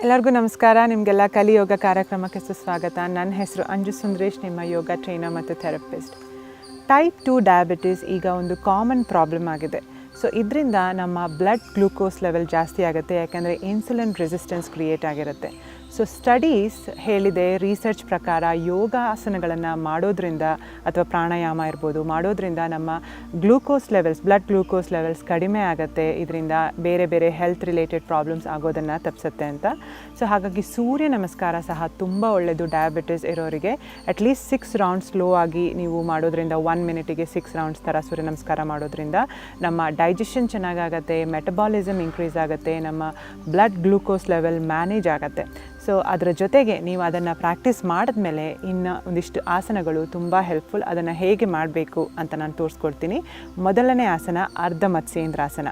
ಎಲ್ಲರಿಗೂ ನಮಸ್ಕಾರ. ನಿಮಗೆಲ್ಲ ಕಲಿಯೋಗ ಕಾರ್ಯಕ್ರಮಕ್ಕೆ ಸುಸ್ವಾಗತ. ನನ್ನ ಹೆಸರು ಅಂಜು ಸುಂದರೇಶ್, ನಿಮ್ಮ ಯೋಗ ಟ್ರೈನರ್ ಮತ್ತು ಥೆರಪಿಸ್ಟ್. ಟೈಪ್ 2 ಡಯಾಬಿಟೀಸ್ ಈಗ ಒಂದು ಕಾಮನ್ ಪ್ರಾಬ್ಲಮ್ ಆಗಿದೆ. ಸೊ ಇದರಿಂದ ನಮ್ಮ ಬ್ಲಡ್ ಗ್ಲೂಕೋಸ್ ಲೆವೆಲ್ ಜಾಸ್ತಿ ಆಗುತ್ತೆ, ಯಾಕೆಂದರೆ ಇನ್ಸುಲಿನ್ ರೆಸಿಸ್ಟೆನ್ಸ್ ಕ್ರಿಯೇಟ್ ಆಗಿರುತ್ತೆ. ಸೊ ಸ್ಟಡೀಸ್ ಹೇಳಿದೆ, ರಿಸರ್ಚ್ ಪ್ರಕಾರ ಯೋಗಾಸನಗಳನ್ನು ಮಾಡೋದ್ರಿಂದ ಅಥವಾ ಪ್ರಾಣಾಯಾಮ ಇರ್ಬೋದು ಮಾಡೋದ್ರಿಂದ ನಮ್ಮ glucose levels, blood glucose levels ಕಡಿಮೆ ಆಗುತ್ತೆ. ಇದರಿಂದ ಬೇರೆ ಬೇರೆ ಹೆಲ್ತ್ ರಿಲೇಟೆಡ್ ಪ್ರಾಬ್ಲಮ್ಸ್ ಆಗೋದನ್ನು ತಪ್ಪಿಸುತ್ತೆ ಅಂತ. ಸೊ ಹಾಗಾಗಿ ಸೂರ್ಯ ನಮಸ್ಕಾರ ಸಹ ತುಂಬ ಒಳ್ಳೆಯದು ಡಯಾಬಿಟಿಸ್ ಇರೋರಿಗೆ. ಅಟ್ಲೀಸ್ಟ್ 6 ರೌಂಡ್ಸ್ ಸ್ಲೋ ಆಗಿ ನೀವು ಮಾಡೋದ್ರಿಂದ 1 ಮಿನಿಟಿಗೆ 6 ರೌಂಡ್ಸ್ ಥರ ಸೂರ್ಯ ನಮಸ್ಕಾರ ಮಾಡೋದ್ರಿಂದ ನಮ್ಮ ಡೈಜೆಷನ್ ಚೆನ್ನಾಗಾಗತ್ತೆ, ಮೆಟಬಾಲಿಸಮ್ ಇನ್ಕ್ರೀಸ್ ಆಗುತ್ತೆ, ನಮ್ಮ ಬ್ಲಡ್ ಗ್ಲೂಕೋಸ್ ಲೆವೆಲ್ ಮ್ಯಾನೇಜ್ ಆಗುತ್ತೆ. ಸೊ ಅದರ ಜೊತೆಗೆ ನೀವು ಅದನ್ನು ಪ್ರಾಕ್ಟೀಸ್ ಮಾಡಿದ್ಮೇಲೆ ಇನ್ನು ಒಂದಿಷ್ಟು ಆಸನಗಳು ತುಂಬ ಹೆಲ್ಪ್ಫುಲ್. ಅದನ್ನು ಹೇಗೆ ಮಾಡಬೇಕು ಅಂತ ನಾನು ತೋರಿಸ್ಕೊಡ್ತೀನಿ. ಮೊದಲನೇ ಆಸನ ಅರ್ಧ ಮತ್ಸ್ಯೇಂದ್ರಾಸನ.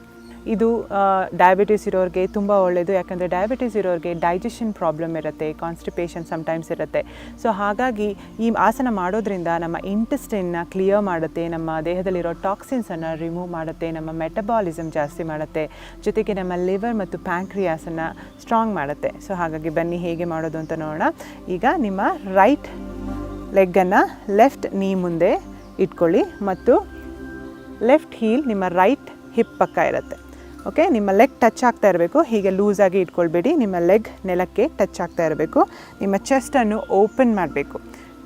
ಇದು ಡಯಾಬಿಟೀಸ್ ಇರೋರಿಗೆ ತುಂಬ ಒಳ್ಳೆಯದು, ಯಾಕಂದರೆ ಡಯಾಬಿಟೀಸ್ ಇರೋರಿಗೆ ಡೈಜೆಷನ್ ಪ್ರಾಬ್ಲಮ್ ಇರುತ್ತೆ, ಕಾನ್ಸ್ಟಿಪೇಷನ್ ಸಮ್ಟೈಮ್ಸ್ ಇರುತ್ತೆ. ಸೊ ಹಾಗಾಗಿ ಈ ಆಸನ ಮಾಡೋದ್ರಿಂದ ನಮ್ಮ ಇಂಟೆಸ್ಟೈನ್ನ ಕ್ಲಿಯರ್ ಮಾಡುತ್ತೆ, ನಮ್ಮ ದೇಹದಲ್ಲಿರೋ ಟಾಕ್ಸಿನ್ಸನ್ನು ರಿಮೂವ್ ಮಾಡುತ್ತೆ, ನಮ್ಮ ಮೆಟಬಾಲಿಸಮ್ ಜಾಸ್ತಿ ಮಾಡುತ್ತೆ, ಜೊತೆಗೆ ನಮ್ಮ ಲಿವರ್ ಮತ್ತು ಪ್ಯಾಂಕ್ರಿಯಾಸನ್ನು ಸ್ಟ್ರಾಂಗ್ ಮಾಡುತ್ತೆ. ಸೊ ಹಾಗಾಗಿ ಬನ್ನಿ ಹೇಗೆ ಮಾಡೋದು ಅಂತ ನೋಡೋಣ. ಈಗ ನಿಮ್ಮ ರೈಟ್ ಲೆಗ್ಗನ್ನು ಲೆಫ್ಟ್ ನೀ ಮುಂದೆ ಇಟ್ಕೊಳ್ಳಿ ಮತ್ತು ಲೆಫ್ಟ್ ಹೀಲ್ ನಿಮ್ಮ ರೈಟ್ ಹಿಪ್ ಪಕ್ಕ ಇರುತ್ತೆ. ಓಕೆ, ನಿಮ್ಮ ಲೆಗ್ ಟಚ್ ಆಗ್ತಾ ಇರಬೇಕು, ಹೀಗೆ ಲೂಸಾಗಿ ಇಟ್ಕೊಳ್ಬೇಡಿ. ನಿಮ್ಮ ಲೆಗ್ ನೆಲಕ್ಕೆ ಟಚ್ ಆಗ್ತಾ ಇರಬೇಕು. ನಿಮ್ಮ ಚೆಸ್ಟನ್ನು ಓಪನ್ ಮಾಡಬೇಕು,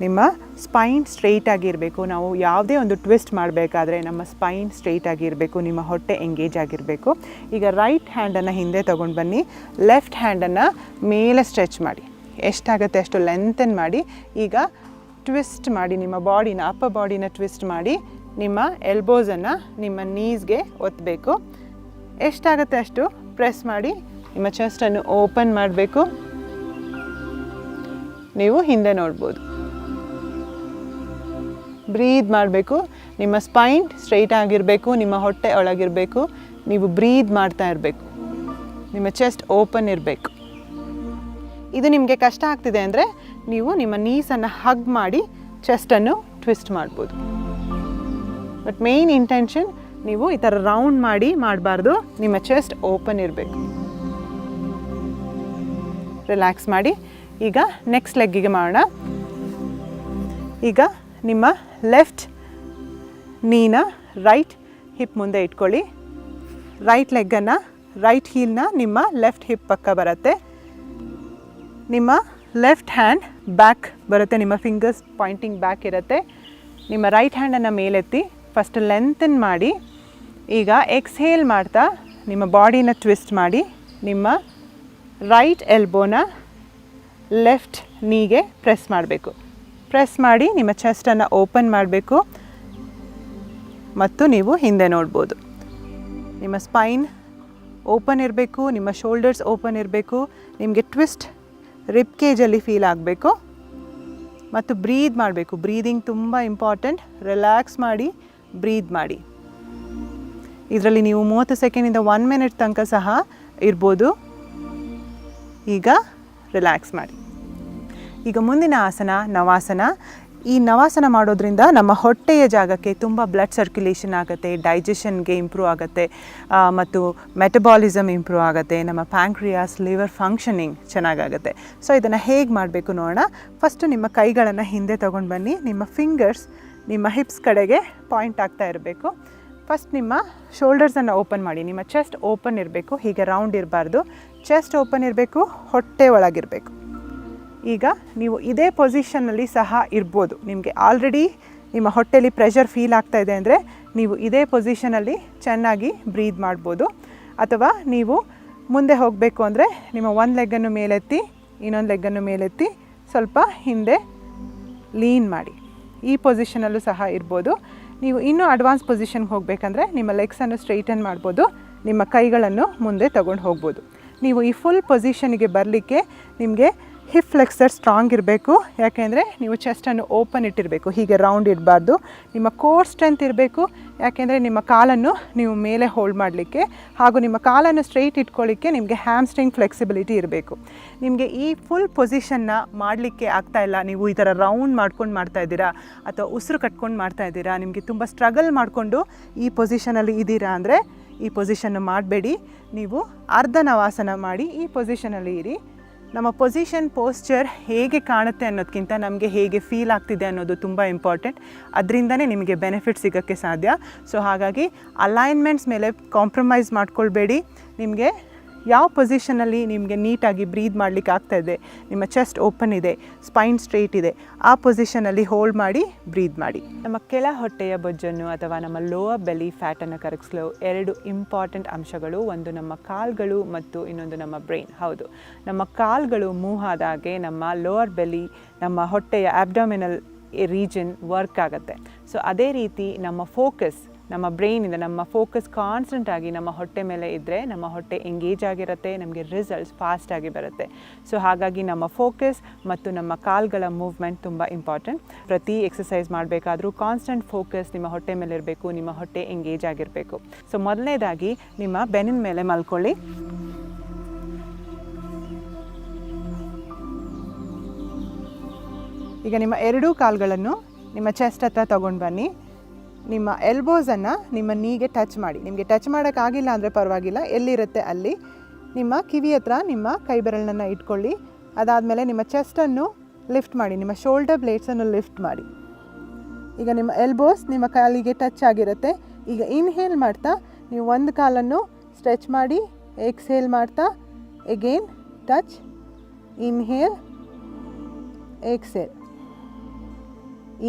ನಿಮ್ಮ ಸ್ಪೈನ್ ಸ್ಟ್ರೈಟ್ ಆಗಿರಬೇಕು. ನಾವು ಯಾವುದೇ ಒಂದು ಟ್ವಿಸ್ಟ್ ಮಾಡಬೇಕಾದ್ರೆ ನಮ್ಮ ಸ್ಪೈನ್ ಸ್ಟ್ರೈಟ್ ಆಗಿರಬೇಕು, ನಿಮ್ಮ ಹೊಟ್ಟೆ ಎಂಗೇಜ್ ಆಗಿರಬೇಕು. ಈಗ ರೈಟ್ ಹ್ಯಾಂಡನ್ನು ಹಿಂದೆ ತೊಗೊಂಡು ಬನ್ನಿ, ಲೆಫ್ಟ್ ಹ್ಯಾಂಡನ್ನು ಮೇಲೆ ಸ್ಟ್ರೆಚ್ ಮಾಡಿ, ಎಷ್ಟಾಗುತ್ತೆ ಅಷ್ಟು ಲೆಂತನ್ ಮಾಡಿ. ಈಗ ಟ್ವಿಸ್ಟ್ ಮಾಡಿ, ನಿಮ್ಮ ಬಾಡಿನ ಅಪ್ಪರ್ ಬಾಡಿನ ಟ್ವಿಸ್ಟ್ ಮಾಡಿ ನಿಮ್ಮ ಎಲ್ಬೋಸನ್ನು ನಿಮ್ಮ ನೀಸ್ಗೆ ಒತ್ತಬೇಕು. ಎಷ್ಟಾಗುತ್ತೆ ಅಷ್ಟು ಪ್ರೆಸ್ ಮಾಡಿ ನಿಮ್ಮ ಚೆಸ್ಟನ್ನು ಓಪನ್ ಮಾಡಬೇಕು. ನೀವು ಹಿಂದೆ ನೋಡ್ಬೋದು. ಬ್ರೀದ್ ಮಾಡಬೇಕು, ನಿಮ್ಮ ಸ್ಪೈನ್ ಸ್ಟ್ರೈಟ್ ಆಗಿರಬೇಕು, ನಿಮ್ಮ ಹೊಟ್ಟೆ ಒಳಗಿರಬೇಕು. ನೀವು ಬ್ರೀದ್ ಮಾಡ್ತಾ ಇರಬೇಕು, ನಿಮ್ಮ ಚೆಸ್ಟ್ ಓಪನ್ ಇರಬೇಕು. ಇದು ನಿಮಗೆ ಕಷ್ಟ ಆಗ್ತಿದೆ ಅಂದರೆ ನೀವು ನಿಮ್ಮ ನೀಸನ್ನು ಹಗ್ ಮಾಡಿ ಚೆಸ್ಟನ್ನು ಟ್ವಿಸ್ಟ್ ಮಾಡ್ಬೋದು. ಬಟ್ ಮೇನ್ ಇಂಟೆನ್ಷನ್ ನೀವು ಈ ಥರ ರೌಂಡ್ ಮಾಡಿ ಮಾಡಬಾರ್ದು, ನಿಮ್ಮ ಚೆಸ್ಟ್ ಓಪನ್ ಇರಬೇಕು. ರಿಲ್ಯಾಕ್ಸ್ ಮಾಡಿ. ಈಗ ನೆಕ್ಸ್ಟ್ ಲೆಗ್ಗಿಗೆ ಮಾಡೋಣ. ಈಗ ನಿಮ್ಮ ಲೆಫ್ಟ್ ನೀನ ರೈಟ್ ಹಿಪ್ ಮುಂದೆ ಇಟ್ಕೊಳ್ಳಿ. ರೈಟ್ ಲೆಗ್ಗನ್ನು, ರೈಟ್ ಹೀಲ್ನ ನಿಮ್ಮ ಲೆಫ್ಟ್ ಹಿಪ್ ಪಕ್ಕ ಬರುತ್ತೆ. ನಿಮ್ಮ ಲೆಫ್ಟ್ ಹ್ಯಾಂಡ್ ಬ್ಯಾಕ್ ಬರುತ್ತೆ, ನಿಮ್ಮ ಫಿಂಗರ್ಸ್ ಪಾಯಿಂಟಿಂಗ್ ಬ್ಯಾಕ್ ಇರುತ್ತೆ. ನಿಮ್ಮ ರೈಟ್ ಹ್ಯಾಂಡನ್ನು ಮೇಲೆತ್ತಿ ಫಸ್ಟ್ ಲೆಂತನ್ ಮಾಡಿ. ಈಗ ಎಕ್ಸ್ಹೇಲ್ ಮಾಡ್ತಾ ನಿಮ್ಮ ಬಾಡಿನ ಟ್ವಿಸ್ಟ್ ಮಾಡಿ ನಿಮ್ಮ ರೈಟ್ ಎಲ್ಬೋನ ಲೆಫ್ಟ್ ನೀಗೆ ಪ್ರೆಸ್ ಮಾಡಬೇಕು. ಪ್ರೆಸ್ ಮಾಡಿ ನಿಮ್ಮ ಚೆಸ್ಟನ್ನು ಓಪನ್ ಮಾಡಬೇಕು ಮತ್ತು ನೀವು ಹಿಂದೆ ನೋಡ್ಬೋದು. ನಿಮ್ಮ ಸ್ಪೈನ್ ಓಪನ್ ಇರಬೇಕು, ನಿಮ್ಮ ಶೋಲ್ಡರ್ಸ್ ಓಪನ್ ಇರಬೇಕು, ನಿಮಗೆ ಟ್ವಿಸ್ಟ್ ರಿಬ್ ಕೇಜಲ್ಲಿ ಫೀಲ್ ಆಗಬೇಕು ಮತ್ತು ಬ್ರೀದ್ ಮಾಡಬೇಕು. ಬ್ರೀದಿಂಗ್ ತುಂಬ ಇಂಪಾರ್ಟೆಂಟ್. ರಿಲ್ಯಾಕ್ಸ್ ಮಾಡಿ ಬ್ರೀದ್ ಮಾಡಿ. ಇದರಲ್ಲಿ ನೀವು 30 ಸೆಕೆಂಡಿಂದ 1 ಮಿನಿಟ್ ತನಕ ಸಹ ಇರ್ಬೋದು. ಈಗ ರಿಲ್ಯಾಕ್ಸ್ ಮಾಡಿ. ಈಗ ಮುಂದಿನ ಆಸನ ನವಾಸನ. ಈ ನವಾಸನ ಮಾಡೋದ್ರಿಂದ ನಮ್ಮ ಹೊಟ್ಟೆಯ ಜಾಗಕ್ಕೆ ತುಂಬ ಬ್ಲಡ್ ಸರ್ಕ್ಯುಲೇಷನ್ ಆಗುತ್ತೆ, ಡೈಜೆಷನ್ಗೆ ಇಂಪ್ರೂವ್ ಆಗುತ್ತೆ ಮತ್ತು ಮೆಟಬಾಲಿಸಮ್ ಇಂಪ್ರೂವ್ ಆಗುತ್ತೆ, ನಮ್ಮ ಪ್ಯಾಂಕ್ರಿಯಾಸ್ ಲಿವರ್ ಫಂಕ್ಷನಿಂಗ್ ಚೆನ್ನಾಗಾಗುತ್ತೆ. ಸೊ ಇದನ್ನು ಹೇಗೆ ಮಾಡಬೇಕು ನೋಡೋಣ. ಫಸ್ಟು ನಿಮ್ಮ ಕೈಗಳನ್ನು ಹಿಂದೆ ತೊಗೊಂಡು ಬನ್ನಿ. ನಿಮ್ಮ ಫಿಂಗರ್ಸ್ ನಿಮ್ಮ ಹಿಪ್ಸ್ ಕಡೆಗೆ ಪಾಯಿಂಟ್ ಆಗ್ತಾ ಇರಬೇಕು. ಫಸ್ಟ್ ನಿಮ್ಮ ಶೋಲ್ಡರ್ಸನ್ನು ಓಪನ್ ಮಾಡಿ, ನಿಮ್ಮ ಚೆಸ್ಟ್ ಓಪನ್ ಇರಬೇಕು, ಹೀಗೆ ರೌಂಡ್ ಇರಬಾರ್ದು. ಚೆಸ್ಟ್ ಓಪನ್ ಇರಬೇಕು, ಹೊಟ್ಟೆ ಒಳಗಿರಬೇಕು. ಈಗ ನೀವು ಇದೇ ಪೊಸಿಷನ್ನಲ್ಲಿ ಸಹ ಇರ್ಬೋದು. ನಿಮಗೆ ಆಲ್ರೆಡಿ ನಿಮ್ಮ ಹೊಟ್ಟೆಯಲ್ಲಿ ಪ್ರೆಷರ್ ಫೀಲ್ ಆಗ್ತಾ ಇದೆ ಅಂದರೆ ನೀವು ಇದೇ ಪೊಸಿಷನಲ್ಲಿ ಚೆನ್ನಾಗಿ ಬ್ರೀದ್ ಮಾಡ್ಬೋದು. ಅಥವಾ ನೀವು ಮುಂದೆ ಹೋಗಬೇಕು ಅಂದರೆ ನಿಮ್ಮ ಒಂದು ಲೆಗ್ಗನ್ನು ಮೇಲೆತ್ತಿ, ಇನ್ನೊಂದು ಲೆಗ್ಗನ್ನು ಮೇಲೆತ್ತಿ ಸ್ವಲ್ಪ ಹಿಂದೆ ಲೀನ್ ಮಾಡಿ. ಈ ಪೊಸಿಷನಲ್ಲೂ ಸಹ ಇರ್ಬೋದು. ನೀವು ಇನ್ನೂ ಅಡ್ವಾನ್ಸ್ ಪೊಸಿಷನ್ಗೆ ಹೋಗಬೇಕಂದ್ರೆ ನಿಮ್ಮ ಲೆಗ್ಸನ್ನು ಸ್ಟ್ರೈಟನ್ ಮಾಡ್ಬೋದು, ನಿಮ್ಮ ಕೈಗಳನ್ನು ಮುಂದೆ ತಗೊಂಡು ಹೋಗ್ಬೋದು. ನೀವು ಈ ಫುಲ್ ಪೊಸಿಷನಿಗೆ ಬರಲಿಕ್ಕೆ ನಿಮಗೆ ಹಿಪ್ ಫ್ಲೆಕ್ಸರ್ ಸ್ಟ್ರಾಂಗ್ ಇರಬೇಕು, ಯಾಕೆಂದರೆ ನೀವು ಚೆಸ್ಟನ್ನು ಓಪನ್ ಇಟ್ಟಿರಬೇಕು, ಹೀಗೆ ರೌಂಡ್ ಇಡಬಾರ್ದು. ನಿಮ್ಮ ಕೋರ್ ಸ್ಟ್ರೆಂತ್ ಇರಬೇಕು, ಯಾಕೆಂದರೆ ನಿಮ್ಮ ಕಾಲನ್ನು ನೀವು ಮೇಲೆ ಹೋಲ್ಡ್ ಮಾಡಲಿಕ್ಕೆ ಹಾಗೂ ನಿಮ್ಮ ಕಾಲನ್ನು ಸ್ಟ್ರೈಟ್ ಇಟ್ಕೊಳ್ಳಿಕ್ಕೆ ನಿಮಗೆ ಹ್ಯಾಮ್ಸ್ಟ್ರಿಂಗ್ ಫ್ಲೆಕ್ಸಿಬಿಲಿಟಿ ಇರಬೇಕು. ನಿಮಗೆ ಈ ಫುಲ್ ಪೊಸಿಷನ್ನ ಮಾಡಲಿಕ್ಕೆ ಆಗ್ತಾಯಿಲ್ಲ, ನೀವು ಈ ಥರ ರೌಂಡ್ ಮಾಡ್ಕೊಂಡು ಮಾಡ್ತಾಯಿದ್ದೀರಾ ಅಥವಾ ಉಸಿರು ಕಟ್ಕೊಂಡು ಮಾಡ್ತಾಯಿದ್ದೀರಾ, ನಿಮಗೆ ತುಂಬ ಸ್ಟ್ರಗಲ್ ಮಾಡಿಕೊಂಡು ಈ ಪೊಸಿಷನಲ್ಲಿ ಇದ್ದೀರಾ ಅಂದರೆ ಈ ಪೊಸಿಷನ್ನು ಮಾಡಬೇಡಿ. ನೀವು ಅರ್ಧ ನವಾಸನ ಮಾಡಿ ಈ ಪೊಸಿಷನಲ್ಲಿ ಇರಿ. ನಮ್ಮ ಪೊಸಿಷನ್ ಪೋಸ್ಚರ್ ಹೇಗೆ ಕಾಣುತ್ತೆ ಅನ್ನೋದಕ್ಕಿಂತ ನಮಗೆ ಹೇಗೆ ಫೀಲ್ ಆಗ್ತಿದೆ ಅನ್ನೋದು ತುಂಬ ಇಂಪಾರ್ಟೆಂಟ್. ಅದರಿಂದನೇ ನಿಮಗೆ ಬೆನಿಫಿಟ್ ಸಿಗೋಕ್ಕೆ ಸಾಧ್ಯ. ಸೊ ಹಾಗಾಗಿ ಅಲೈನ್ಮೆಂಟ್ಸ್ ಮೇಲೆ ಕಾಂಪ್ರಮೈಸ್ ಮಾಡ್ಕೊಳ್ಬೇಡಿ. ನಿಮಗೆ ಯಾವ ಪೊಸಿಷನಲ್ಲಿ ನಿಮಗೆ ನೀಟಾಗಿ ಬ್ರೀದ್ ಮಾಡಲಿಕ್ಕೆ ಆಗ್ತಾಯಿದೆ, ನಿಮ್ಮ ಚೆಸ್ಟ್ ಓಪನ್ ಇದೆ, ಸ್ಪೈನ್ ಸ್ಟ್ರೈಟ್ ಇದೆ, ಆ ಪೊಸಿಷನಲ್ಲಿ ಹೋಲ್ಡ್ ಮಾಡಿ ಬ್ರೀದ್ ಮಾಡಿ. ನಮ್ಮ ಕೆಳ ಹೊಟ್ಟೆಯ ಬೊಜ್ಜನ್ನು ಅಥವಾ ನಮ್ಮ ಲೋವರ್ ಬೆಲಿ ಫ್ಯಾಟನ್ನು ಕರಗಿಸಲು 2 ಇಂಪಾರ್ಟೆಂಟ್ ಅಂಶಗಳು. ಒಂದು ನಮ್ಮ ಕಾಲುಗಳು ಮತ್ತು ಇನ್ನೊಂದು ನಮ್ಮ ಬ್ರೈನ್. ಹೌದು, ನಮ್ಮ ಕಾಲುಗಳು ಮೂವ್ ಆದಾಗೆ ನಮ್ಮ ಲೋವರ್ ಬೆಲಿ, ನಮ್ಮ ಹೊಟ್ಟೆಯ ಅಬ್ಡಮಿನಲ್ ರೀಜನ್ ವರ್ಕ್ ಆಗುತ್ತೆ. ಸೊ ಅದೇ ರೀತಿ ನಮ್ಮ ಬ್ರೈನಿಂದ ನಮ್ಮ ಫೋಕಸ್ ಕಾನ್ಸ್ಟೆಂಟಾಗಿ ನಮ್ಮ ಹೊಟ್ಟೆ ಮೇಲೆ ಇದ್ದರೆ ನಮ್ಮ ಹೊಟ್ಟೆ ಎಂಗೇಜ್ ಆಗಿರುತ್ತೆ, ನಮಗೆ ರಿಸಲ್ಟ್ಸ್ ಫಾಸ್ಟಾಗಿ ಬರುತ್ತೆ. ಸೊ ಹಾಗಾಗಿ ನಮ್ಮ ಫೋಕಸ್ ಮತ್ತು ನಮ್ಮ ಕಾಲುಗಳ ಮೂವ್ಮೆಂಟ್ ತುಂಬ ಇಂಪಾರ್ಟೆಂಟ್. ಪ್ರತಿ ಎಕ್ಸಸೈಸ್ ಮಾಡಬೇಕಾದ್ರೂ ಕಾನ್ಸ್ಟೆಂಟ್ ಫೋಕಸ್ ನಿಮ್ಮ ಹೊಟ್ಟೆ ಮೇಲೆ ಇರಬೇಕು, ನಿಮ್ಮ ಹೊಟ್ಟೆ ಎಂಗೇಜ್ ಆಗಿರಬೇಕು. ಸೊ ಮೊದಲನೇದಾಗಿ ನಿಮ್ಮ ಬೆನ್ನಿನ ಮೇಲೆ ಮಲ್ಕೊಳ್ಳಿ. ಈಗ ನಿಮ್ಮ 2 ಕಾಲುಗಳನ್ನು ನಿಮ್ಮ ಚೆಸ್ಟ್ ಹತ್ರ ತೊಗೊಂಡು ಬನ್ನಿ. ನಿಮ್ಮ ಎಲ್ಬೋಸನ್ನು ನಿಮ್ಮ ನೀಗೆ ಟಚ್ ಮಾಡಿ. ನಿಮಗೆ ಟಚ್ ಮಾಡೋಕ್ಕಾಗಿಲ್ಲ ಅಂದರೆ ಪರವಾಗಿಲ್ಲ, ಎಲ್ಲಿರುತ್ತೆ ಅಲ್ಲಿ ನಿಮ್ಮ ಕಿವಿ ಹತ್ರ ನಿಮ್ಮ ಕೈ ಬೆರಳನ್ನು ಇಟ್ಕೊಳ್ಳಿ. ಅದಾದಮೇಲೆ ನಿಮ್ಮ ಚೆಸ್ಟನ್ನು ಲಿಫ್ಟ್ ಮಾಡಿ, ನಿಮ್ಮ ಶೋಲ್ಡರ್ ಬ್ಲೇಡ್ಸನ್ನು ಲಿಫ್ಟ್ ಮಾಡಿ. ಈಗ ನಿಮ್ಮ ಎಲ್ಬೋಸ್ ನಿಮ್ಮ ಕಾಲಿಗೆ ಟಚ್ ಆಗಿರುತ್ತೆ. ಈಗ ಇನ್ಹೇಲ್ ಮಾಡ್ತಾ ನೀವು ಒಂದು ಕಾಲನ್ನು ಸ್ಟ್ರೆಚ್ ಮಾಡಿ, ಎಕ್ಸ್ಹೇಲ್ ಮಾಡ್ತಾ again touch, inhale, exhale,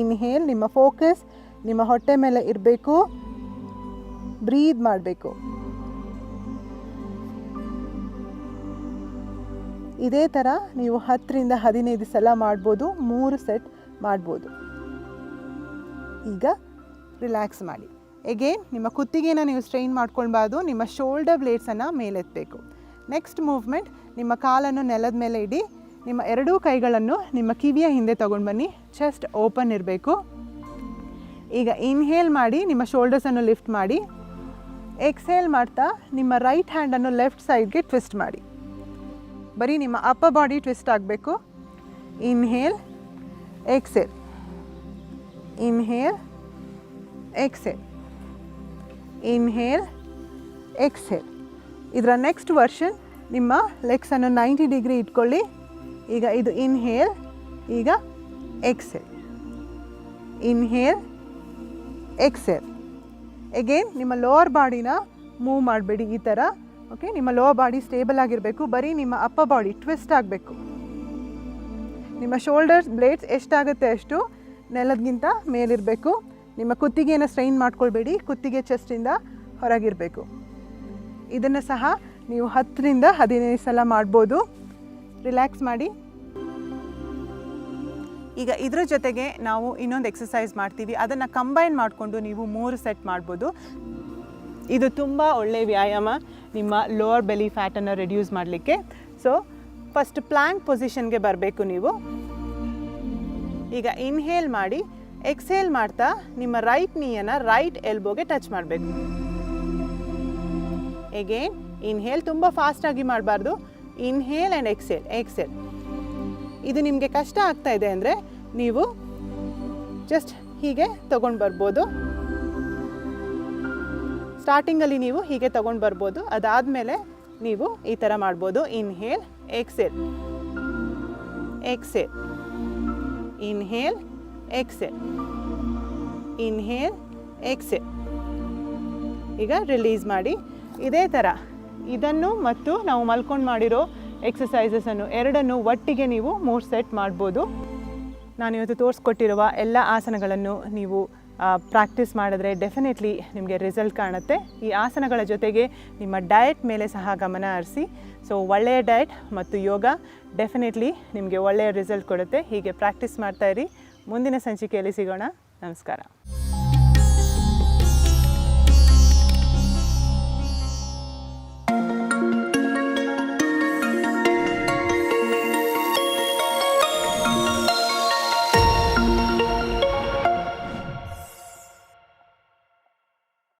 inhale. ನಿಮ್ಮ ಫೋಕಸ್ ನಿಮ್ಮ ಹೊಟ್ಟೆ ಮೇಲೆ ಇರಬೇಕು, ಬ್ರೀದ್ ಮಾಡಬೇಕು. ಇದೇ ಥರ ನೀವು 10ರಿಂದ 15 ಸಲ ಮಾಡ್ಬೋದು, 3 ಸೆಟ್ ಮಾಡ್ಬೋದು. ಈಗ ರಿಲ್ಯಾಕ್ಸ್ ಮಾಡಿ. ಎಗೇನ್ ನಿಮ್ಮ ಕುತ್ತಿಗೆನ ನೀವು ಸ್ಟ್ರೈನ್ ಮಾಡ್ಕೊಳ್ಬಾರ್ದು, ನಿಮ್ಮ ಶೋಲ್ಡರ್ ಬ್ಲೇಡ್ಸನ್ನು ಮೇಲೆತ್ತಬೇಕು. ನೆಕ್ಸ್ಟ್ ಮೂವ್ಮೆಂಟ್, ನಿಮ್ಮ ಕಾಲನ್ನು ನೆಲದ ಮೇಲೆ ಇಡಿ. ನಿಮ್ಮ 2 ಕೈಗಳನ್ನು ನಿಮ್ಮ ಕಿವಿಯ ಹಿಂದೆ ತೊಗೊಂಡು ಬನ್ನಿ, ಚೆಸ್ಟ್ ಓಪನ್ ಇರಬೇಕು. ಈಗ ಇನ್ಹೇಲ್ ಮಾಡಿ ನಿಮ್ಮ ಶೋಲ್ಡರ್ಸನ್ನು ಲಿಫ್ಟ್ ಮಾಡಿ. ಎಕ್ಸ್ಹೇಲ್ ಮಾಡ್ತಾ ನಿಮ್ಮ ರೈಟ್ ಹ್ಯಾಂಡನ್ನು ಲೆಫ್ಟ್ ಸೈಡ್ಗೆ ಟ್ವಿಸ್ಟ್ ಮಾಡಿ. ಬರೀ ನಿಮ್ಮ ಅಪ್ಪರ್ ಬಾಡಿ ಟ್ವಿಸ್ಟ್ ಆಗಬೇಕು. Inhale, exhale, inhale, exhale, inhale, exhale. ಇದರ ನೆಕ್ಸ್ಟ್ ವರ್ಷನ್, ನಿಮ್ಮ ಲೆಗ್ಸನ್ನು 90 ಡಿಗ್ರಿ ಇಟ್ಕೊಳ್ಳಿ. ಈಗ ಇದು ಇನ್ಹೇಲ್, ಈಗ ಎಕ್ಸ್ಹೇಲ್, ಇನ್ಹೇಲ್, ಎಕ್ಸ್ಹೇಲ್. ಎಗೇನ್ ನಿಮ್ಮ ಲೋವರ್ ಬಾಡಿನ ಮೂವ್ ಮಾಡಬೇಡಿ ಈ ಥರ. ಓಕೆ, ನಿಮ್ಮ ಲೋವರ್ ಬಾಡಿ ಸ್ಟೇಬಲ್ ಆಗಿರಬೇಕು. ಬರೀ ನಿಮ್ಮ ಅಪ್ಪರ್ ಬಾಡಿ ಟ್ವಿಸ್ಟ್ ಆಗಬೇಕು. ನಿಮ್ಮ ಶೋಲ್ಡರ್ ಬ್ಲೇಡ್ಸ್ ಎಷ್ಟಾಗುತ್ತೆ ಅಷ್ಟು ನೆಲದ್ಗಿಂತ ಮೇಲಿರಬೇಕು. ನಿಮ್ಮ ಕುತ್ತಿಗೆಯನ್ನು ಸ್ಟ್ರೈನ್ ಮಾಡ್ಕೊಳ್ಬೇಡಿ, ಕುತ್ತಿಗೆ ಚೆಸ್ಟಿಂದ ಹೊರಗಿರಬೇಕು. ಇದನ್ನು ಸಹ ನೀವು 10ರಿಂದ 15 ಸಲ ಮಾಡ್ಬೋದು. ರಿಲ್ಯಾಕ್ಸ್ ಮಾಡಿ. ಈಗ ಇದರ ಜೊತೆಗೆ ನಾವು ಇನ್ನೊಂದು ಎಕ್ಸಸೈಸ್ ಮಾಡ್ತೀವಿ, ಅದನ್ನು ಕಂಬೈನ್ ಮಾಡಿಕೊಂಡು ನೀವು 3 ಸೆಟ್ ಮಾಡ್ಬೋದು. ಇದು ತುಂಬ ಒಳ್ಳೆಯ ವ್ಯಾಯಾಮ ನಿಮ್ಮ ಲೋವರ್ ಬೆಲಿ ಫ್ಯಾಟನ್ನು ರಿಡ್ಯೂಸ್ ಮಾಡಲಿಕ್ಕೆ. ಸೊ ಫಸ್ಟ್ ಪ್ಲ್ಯಾಂಕ್ ಪೊಸಿಷನ್ಗೆ ಬರಬೇಕು ನೀವು. ಈಗ ಇನ್ಹೇಲ್ ಮಾಡಿ, ಎಕ್ಸ್ಹೇಲ್ ಮಾಡ್ತಾ ನಿಮ್ಮ ರೈಟ್ ನೀಯನ್ನು ರೈಟ್ ಎಲ್ಬೋಗೆ ಟಚ್ ಮಾಡಬೇಕು. ಎಗೇನ್ ಇನ್ಹೇಲ್, ತುಂಬ ಫಾಸ್ಟಾಗಿ ಮಾಡಬಾರ್ದು. Inhale and exhale, exhale. ಇದು ನಿಮಗೆ ಕಷ್ಟ ಆಗ್ತಾ ಇದೆ ಅಂದರೆ ನೀವು ಜಸ್ಟ್ ಹೀಗೆ ತೊಗೊಂಡು ಬರ್ಬೋದು. ಸ್ಟಾರ್ಟಿಂಗಲ್ಲಿ ನೀವು ಹೀಗೆ ತೊಗೊಂಡು ಬರ್ಬೋದು. ಅದಾದಮೇಲೆ ನೀವು ಈ ಥರ ಮಾಡ್ಬೋದು. Inhale, exhale, exhale, inhale, exhale, inhale, exhale. ಈಗ ರಿಲೀಸ್ ಮಾಡಿ. ಇದೇ ಥರ ಇದನ್ನು ಮತ್ತು ನಾವು ಮಲ್ಕೊಂಡು ಮಾಡಿರೋ ಎಕ್ಸಸೈಸಸನ್ನು ಎರಡನ್ನು ಒಟ್ಟಿಗೆ ನೀವು 3 ಸೆಟ್ ಮಾಡ್ಬೋದು. ನಾನಿವತ್ತು ತೋರಿಸ್ಕೊಟ್ಟಿರುವ ಎಲ್ಲ ಆಸನಗಳನ್ನು ನೀವು ಪ್ರಾಕ್ಟೀಸ್ ಮಾಡಿದ್ರೆ ಡೆಫಿನೆಟ್ಲಿ ನಿಮಗೆ ರಿಸಲ್ಟ್ ಕಾಣುತ್ತೆ. ಈ ಆಸನಗಳ ಜೊತೆಗೆ ನಿಮ್ಮ ಡಯಟ್ ಮೇಲೆ ಸಹ ಗಮನ ಹರಿಸಿ. ಸೊ ಒಳ್ಳೆಯ ಡಯಟ್ ಮತ್ತು ಯೋಗ ಡೆಫಿನೆಟ್ಲಿ ನಿಮಗೆ ಒಳ್ಳೆಯ ರಿಸಲ್ಟ್ ಕೊಡುತ್ತೆ. ಹೀಗೆ ಪ್ರಾಕ್ಟೀಸ್ ಮಾಡ್ತಾಯಿರಿ. ಮುಂದಿನ ಸಂಚಿಕೆಯಲ್ಲಿ ಸಿಗೋಣ. ನಮಸ್ಕಾರ.